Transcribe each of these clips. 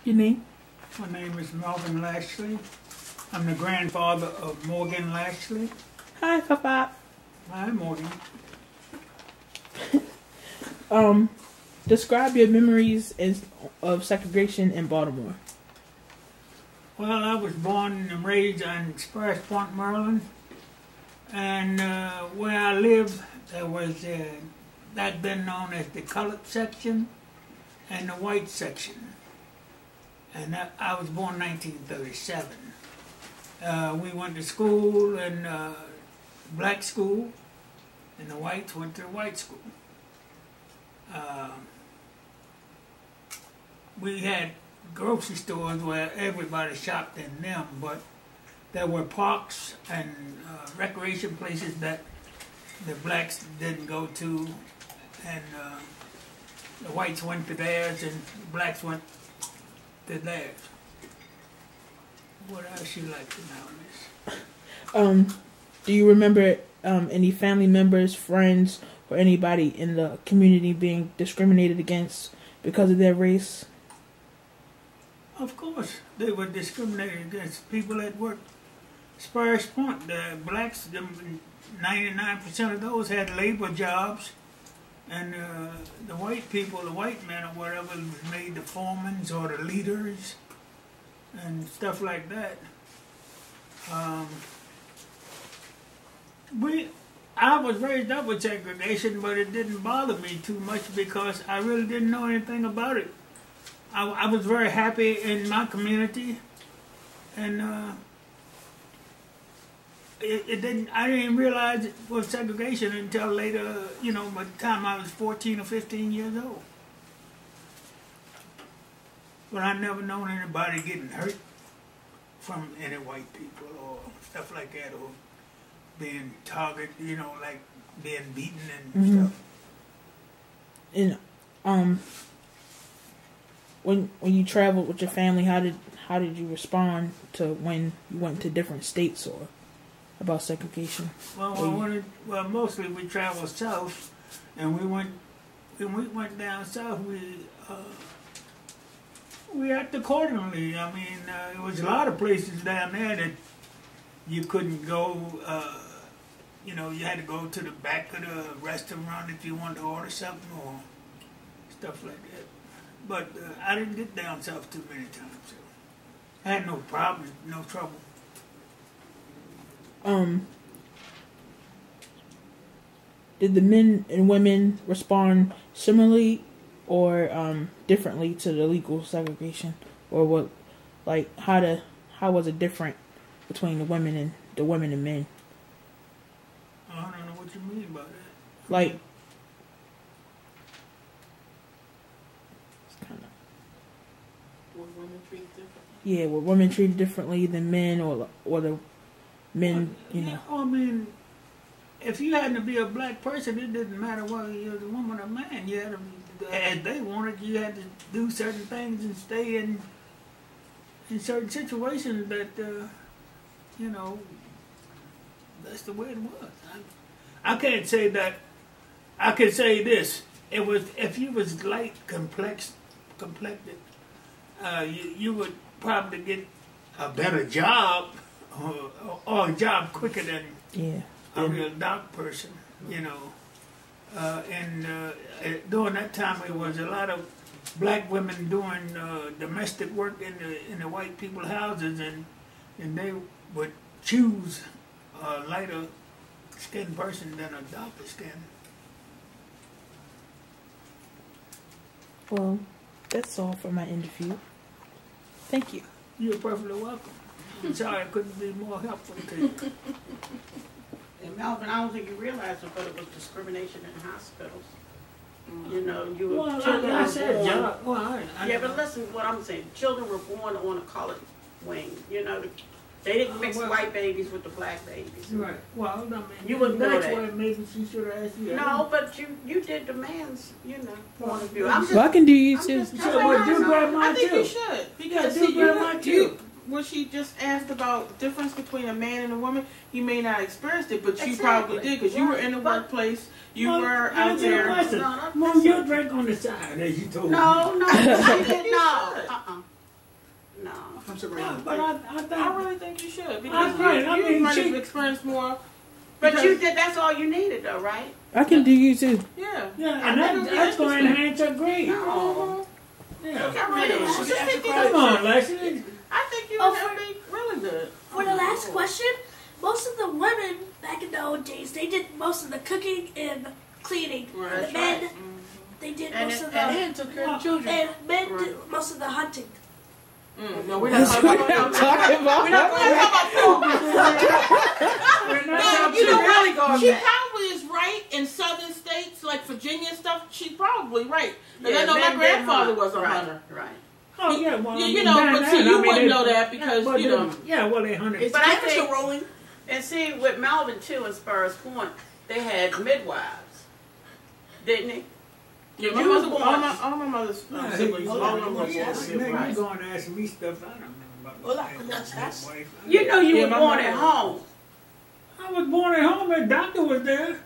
Your name? My name is Melvin Lashley. I'm the grandfather of Morgan Lashley. Hi, Papa. Hi, Morgan. Describe your memories of segregation in Baltimore. Well, I was born and raised in Spruce Point, Maryland. And where I lived, there was back then known as the colored section and the white section. And I was born in 1937. We went to school in black school, and the whites went to the white school. We had grocery stores where everybody shopped in them, but there were parks and recreation places that the blacks didn't go to, and the whites went to theirs and the blacks went to theirs. What else you like to know, Miss? Do you remember any family members, friends, or anybody in the community being discriminated against because of their race? Of course, they were discriminated against. People that worked Spruce Point, the blacks, 99% of those had labor jobs, and the white people, the white men or whatever, made the foremans or the leaders and stuff like that. I was raised up with segregation, but it didn't bother me too much because I really didn't know anything about it. I was very happy in my community, and I didn't realize it was segregation until later, you know, by the time I was 14 or 15 years old. But I never known anybody getting hurt from any white people or stuff like that, or being targeted, you know, like being beaten and stuff. And when you traveled with your family, how did you respond to when you went to different states or about segregation? Well, mostly we traveled south, and when we went down south, we acted accordingly. I mean, there was a lot of places down there that you couldn't go. You know, you had to go to the back of the restaurant if you wanted to order something or stuff like that. But I didn't get down south too many times, so I had no problems, no trouble. Did the men and women respond similarly or differently to the legal segregation, or what? Like how was it different between the women and men? I don't know what you mean by that. Like, were women treated differently? Yeah, were women treated differently than men, or the men, you know? I mean, if you had to be a black person, it didn't matter whether you was a woman or a man. You had to, as they wanted, you had to do certain things and stay in certain situations that, you know, that's the way it was. I can't say that. I can say this: it was if you was light complected, you would probably get a better job or a job quicker than a real dark person. You know, during that time, there was a lot of black women doing domestic work in the white people's houses, and they would choose a lighter skinned person than a darker skin. Well, that's all for my interview. Thank you. You're perfectly welcome. I'm sorry I couldn't be more helpful to you. And Melvin, I don't think you realized it, but it was discrimination in hospitals. You know, you were children I were said born. job. Well, Yeah, but listen, what I'm saying, children were born on a colored wing. You know, they didn't mix white babies with the black babies. Right. Well, I mean, you wouldn't know that's that. why maybe she should have asked you. No, but you did the man's, you know, point of view. Well, I can do you I'm too. just So what do grandma I think too? you should, because do see, grandma too. when she just asked about the difference between a man and a woman, you may not have experienced it, but you Exactly. probably did, because you were in the workplace, you were out there. Mom, you drink on the side, as you told me. No, she didn't. No. jumps around. But I think I really think you should I because agree. I mean, you might she- have experienced more. But because- you did. That's all you needed, though, right? I can do you too. Yeah. yeah, and that's going to enhance her grade. No. Yeah. Look, I really Yeah. just think you Come on, Lashley. I think you Oh, would be really good. For the last question, most of the women back in the old days, they did most of the cooking and cleaning. Right. The men, Right. they did And most it- of and the, And took care of the children. and men Right. did most of the hunting. No, we're not talking about talking about. We're not going to talk about We're not No, talking you know about- really going She back. probably is right in southern states like Virginia and stuff. She's probably right. And I know men my did grandfather hunt. was a Right, hunter. Right. Oh, yeah, well, Yeah, I you mean, know, back but see, then, you I mean, wouldn't they- know that because, but you they- know. Yeah, well, they hunted. But I Temperature think, rolling. and see, with Melvin too in Spurs Point, they had midwives, didn't they? Yeah, my You was mother born- all my mother's Yeah, siblings, hold all on, of them were hold on. born Now civil you rights. going to ask me stuff I don't know about. Hola, my ¿cómo estás? wife. You know you Yeah, were my born mother- at home, I was born at home. The doctor was there.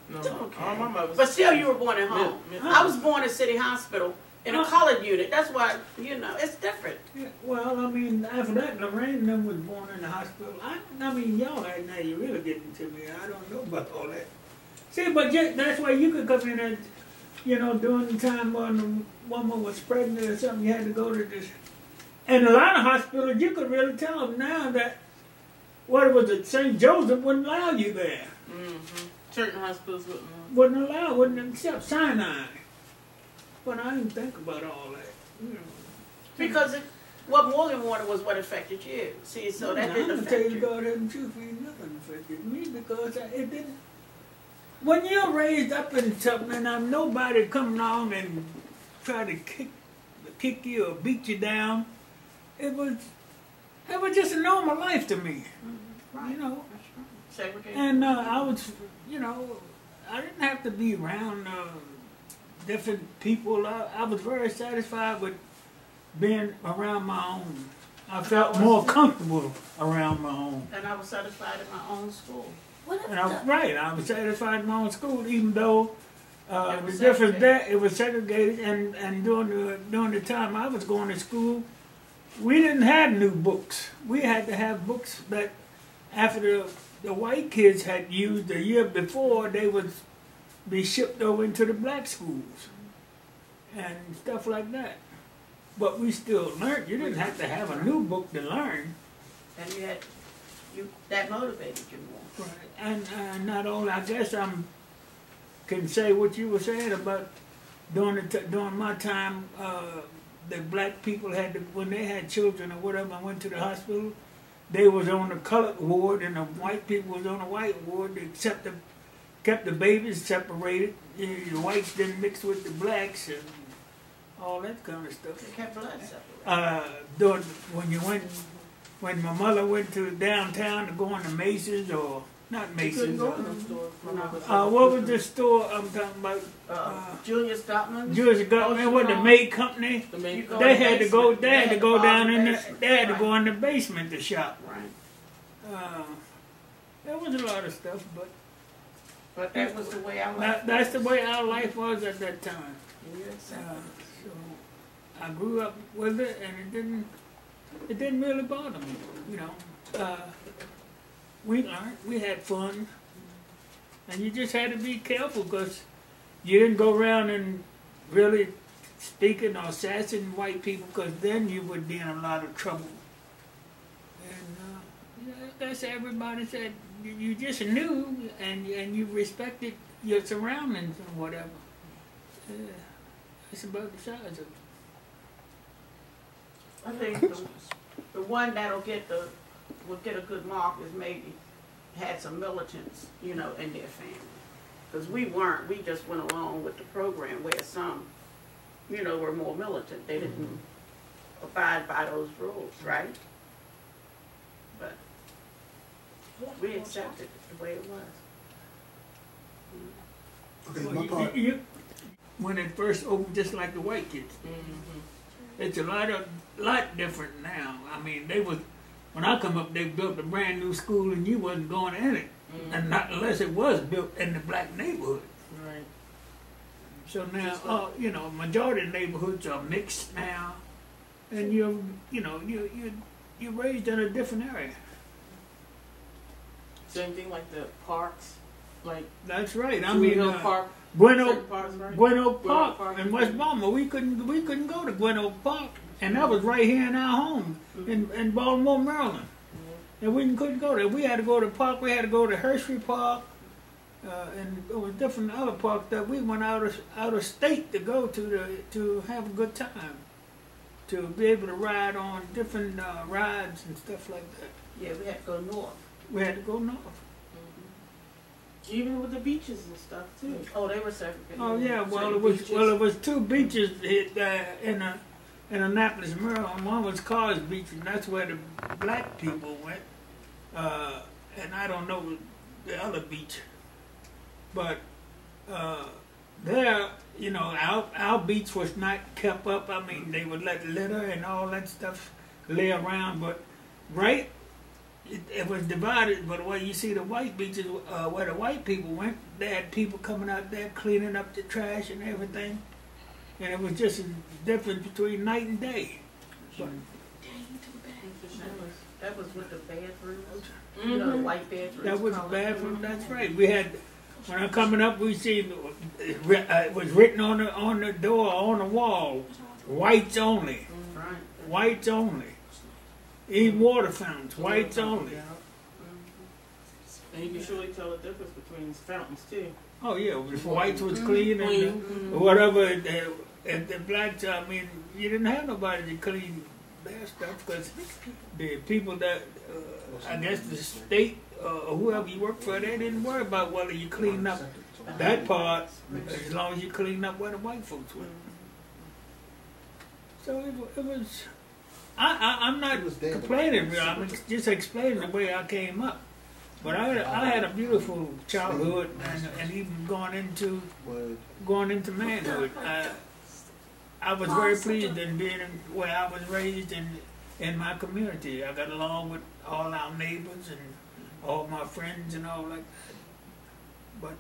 No, all my mother's. but still you were born at home. Mid- I was born at City Hospital in a colored unit. That's why, you know, it's different. Yeah, well, I mean, after that, Lorraine and them was born in the hospital. I mean, y'all right now, you're really getting to me. I don't know about all that. See, but that's why you could come in and, you know, during the time when the woman was pregnant or something, you had to go to this. And a lot of hospitals, you could really tell them now that, what was it, St. Joseph wouldn't allow you there. Mm-hmm. Certain hospitals wouldn't. Wouldn't allow, wouldn't accept Sinai. But I didn't think about all that. You know. Because what Morgan wanted was what affected you. See, so that I'm didn't gonna tell affect you, you. God hadn't truth ain't nothing affected me because it didn't. When you're raised up in something and I'm nobody come along and try to kick you or beat you down, it was just a normal life to me, you know. Segregation. And I was, you know, I didn't have to be around different people. I was very satisfied with being around my own. I felt more comfortable around my own. And I was satisfied at my own school. What if And I, the, right, I was satisfied in my own school, even though the was difference segregated. there, it was segregated. And during the time I was going to school, we didn't have new books. We had to have books that after the white kids had used the year before, they would be shipped over into the black schools and stuff like that. But we still learned. You didn't have to have a new book to learn. And that motivated you more. Right. And not only, I guess can say what you were saying about during my time, the black people had to, when they had children or whatever, and went to the hospital, they was on the colored ward and the white people was on the white ward. They kept the babies separated. The whites didn't mix with the blacks and all that kind of stuff. They kept blood separate. When my mother went to downtown to go into Macy's or not You Macy's. couldn't go in them stores. My mother said What was the store I'm talking about? Julius Gottman. Jewish government, what the maid company? the main. You go They in the had to go. basement. They had to to go fall down in in the the. basement. They had to Right. go in the basement to shop. Right. There was a lot of stuff, but But that was the way I was. that's the way our life was at that time. You accepted So I grew up with it, and it didn't really bother me. You know, we learned, we had fun, and you just had to be careful because you didn't go around and really speaking or sassing white people, because then you would be in a lot of trouble. And that's everybody said. You just knew, and you respected your surroundings and whatever. It's about the size of it. I think the one that'll will get a good mark is maybe had some militants, you know, in their family. Because we weren't. We just went along with the program where some, you know, were more militant. They didn't abide by those rules, right? But we accepted it the way it was. Okay, Well, my part. when it first opened, just like the white kids, it's a lot different now. I mean, when I come up, they built a brand new school, and you wasn't going in it, and not unless it was built in the black neighborhood. Right. So now, you know, majority of neighborhoods are mixed now, and you're raised in a different area. Same thing like the parks, like That's right. I Druid mean, Hill Park, Gwen certain Oak, parks, right? Gwen Oak Gwen Oak Park Park. in West Baltimore. We couldn't go to Gwen Oak Park, and that was right here in our home in Baltimore, Maryland. And we couldn't go there. We had to go to the park. We had to go to Hershey Park, and there was different other parks that we went out of state to go to have a good time, to be able to ride on different rides and stuff like that. Yeah, we had to go north. We had to go north. Even with the beaches and stuff too. Oh, they were segregated. Oh yeah, well Certain it was beaches. two beaches in Annapolis, Maryland. One was Carr's Beach, and that's where the black people went. And I don't know the other beach, but there, our beach was not kept up. I mean, they would let litter and all that stuff lay around, but right. It was divided, but where you see the white beaches, where the white people went, they had people coming out there cleaning up the trash and everything, and it was just a difference between night and day. But, That was with the bathrooms. You know, the white bathrooms. that was the colored. bathroom. That's right. We had when I'm coming up, we see it was written on the door on the wall, whites only, Right. whites only. Even water fountains, whites only. And you can surely tell the difference between these fountains too. Oh yeah, if whites was clean and whatever, and the blacks, I mean, you didn't have nobody to clean their stuff because the people that, I guess the state or whoever you work for, they didn't worry about whether you cleaned up that part as long as you cleaned up where the white folks went. So it was. I'm not complaining, I'm just explaining the way I came up. But I had a beautiful childhood, and even going into manhood. I was very pleased in being where I was raised in my community. I got along with all our neighbors and all my friends and all like that. But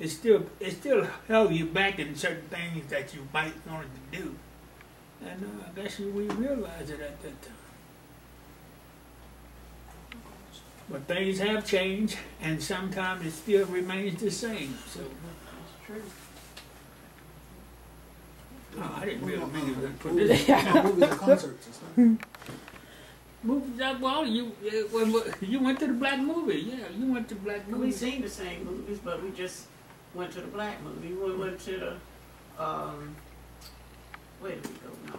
it still held you back in certain things that you might want to do. And I guess we realized it at that time. But things have changed, and sometimes it still remains the same. So That's true. I didn't really mean to put this. Movies and concerts and stuff. Movies, well, you went to the black movie. Yeah, you went to black We movie. seen the same movies, but we just went to the black movie. We went to the, where did we go now?